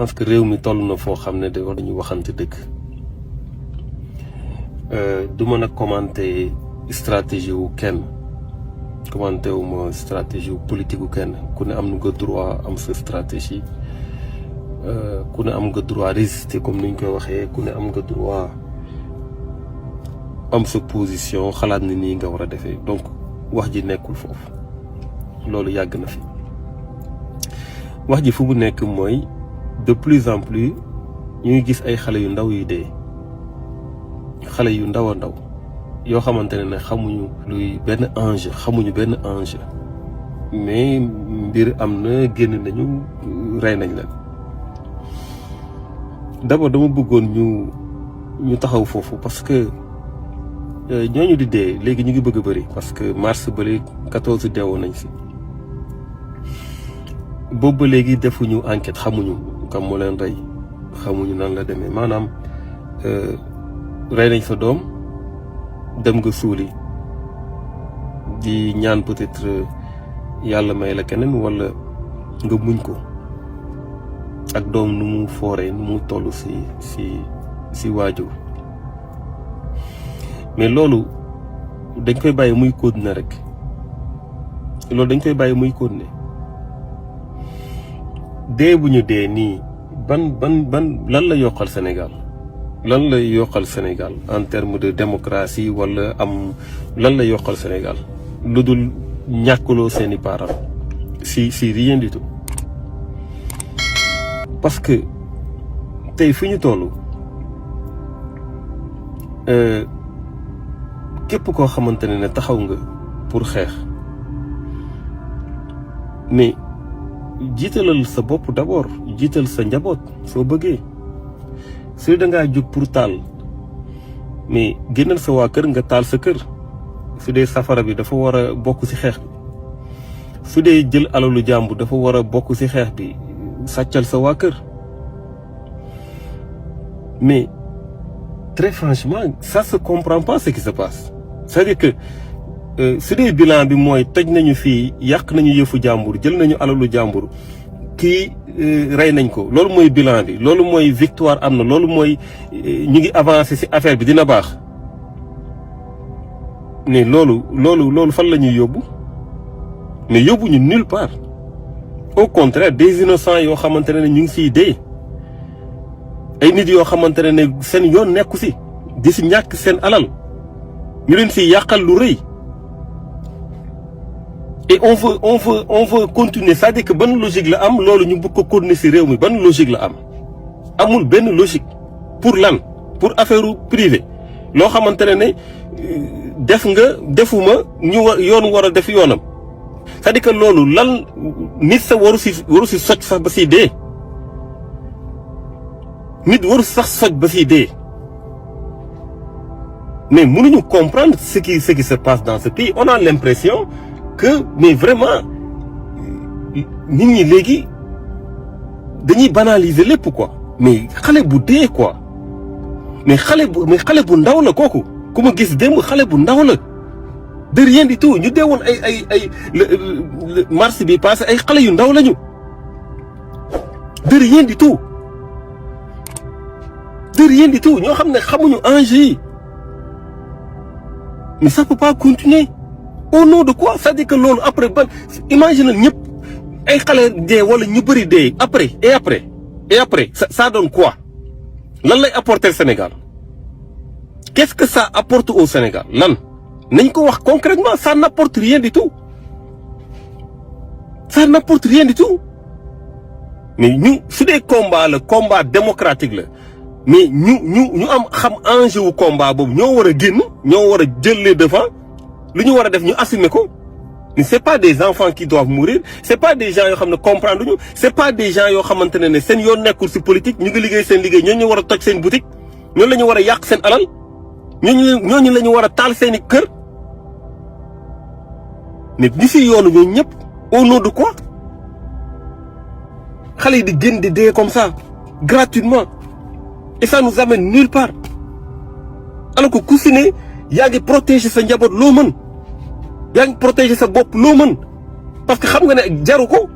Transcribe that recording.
pense que réew mi toll na foo xam ne de war nañu waxante dëgg du mën a commenter stratégie wu kenn commenter wu ma stratégie wu politique wu kenn ku ne am nga droit am sa stratégie ku ne am nga droit résister comme ni ñu koy waxee ku ne am nga droit am sa position xalaat ni nii nga war a defee donc wax ji nekkul foofu loolu yàgg na fi wax ji fu mu nekk mooy de plus en plus ñuy gis ay xale yu ndaw yu dee xale yu ndaw a ndaw yoo xamante ne xamuñu luy benn enjeu xamuñu benn enjeu mais mbir am na génn nañu rey nañ leen d'abord dama bëggoon ñu taxaw foofu parce que ñooñu di dee léegi ñu ngi bëgg a bëri parce que mars bële 14 deewoon nañ si boobu ba léegi defuñu enquête xamuñu kam moo leen rey xamuñu nan la demee maanaam rey nañ sa doom dem nga suuli di ñaan peut-être yàlla may la keneen walla nga muñ ko ak doom nu mu fooree nu mu toll si waajur mais loolu dañ koy bàyyi muy continuer rek loolu dañ koy bàyyi muy continuer dee bu ñu dee nii ban lan la yokkal Sénégal lan la yokkal Sénégal en termes de démocratie wala am lan la yokkal Sénégal lu dul ñàkkuloo seeni parents si rien du tout parce que tey fi ñu toll képp koo xamante ne taxaw nga pour xeex mais jiitalal sa bopp d'abord jiital sa njaboot soo bëggee su da ngaa jóg pour taal mais génnal sa waa kër nga taal sa kër su dee safara bi dafa war a bokk ci xeex bi su dee jël alalu jàmbur dafa war a bokk ci xeex bi sàccal sa waa kër mais très franchement ça se comprend pas ce qui se passe c'est-à-dire que su dee bilan bi mooy toj nañu fii yàq nañu yëfu jàmbur jël nañu alalu jàmbur kii rey nañ ko loolu mooy bilan bi loolu mooy victoire am na loolu mooy ñu ngi avancer ci affaire bi dina baax mais loolu fan la ñuy yóbbu mais yóbbuñu nulle part au contraire des innocents yoo xamante ne ñu ngi siy dee ay nit yoo xamante ne seen yoon nekku ci di ci ñàkk seen alal ñu leen ci yàqal lu rëy. Et on veut continuer c'est-à-dire que ban logique la am loolu ñu bëgg ko continuer ci réew mi ban logique la am amul benn logique pour lan pour affaire privée loo xamante ne def nga defuma ñu yoon war a def yoonam c'est-à-dire que loolu lan nit sa waru ci soj sax ba ci dee nit waru sax soj ba ci dee mais mënuñu comprendre ce qui se passe dans ce pays on a l'impression que mais vraiment nit ñi léegi dañuy banaliser lépp quoi mais xale bu dee quoi mais xale bu ndaw la kooku ku ma gis démb xale bu ndaw la de rien du tout ñu deewoon ay mars bi passé ay xale yu ndaw lañu de rien du tout ñoo xam ne xamuñu enjeu yi mais ça peut pas continuer. Au nom de quoi c'est-à-dire que loolu après ban imagine ñëpp ay xale dee wala ñu bëri dee après ça donne quoi lan lay apporter Sénégal qu'est-ce que ça apporte au Sénégal lan nañ ko wax concrètement ça n'apporte rien du tout mais ñu su dee combat démocratique la mais ñu am xam enjeu wu combat boobu ñoo war a génn ñoo war a jël les devants lu ñu war a def ñu assumer ko mais c'est pas des enfants qui doivent mourir c'est pas des gens yoo xam ne comprendre ñu c'est pas des gens yoo xamante ne seen yoon nekkul ci politique ñu ngi liggéey seen liggéey ñooñu war a toj seen boutique ñooñu la ñu war a yàq seen alal ñooñu la ñu war a taal seen i kër mais ñi ci yoonu ñooñu ñëpp au nom de quoi xale yi di génn di dee comme ça gratuitement et ça nous amène nulle part alors que ku ci ne yaa ngi protéger sa njaboot loo mën yaa ngi protéger sa bopp loo mën parce que xam nga ne jaru ko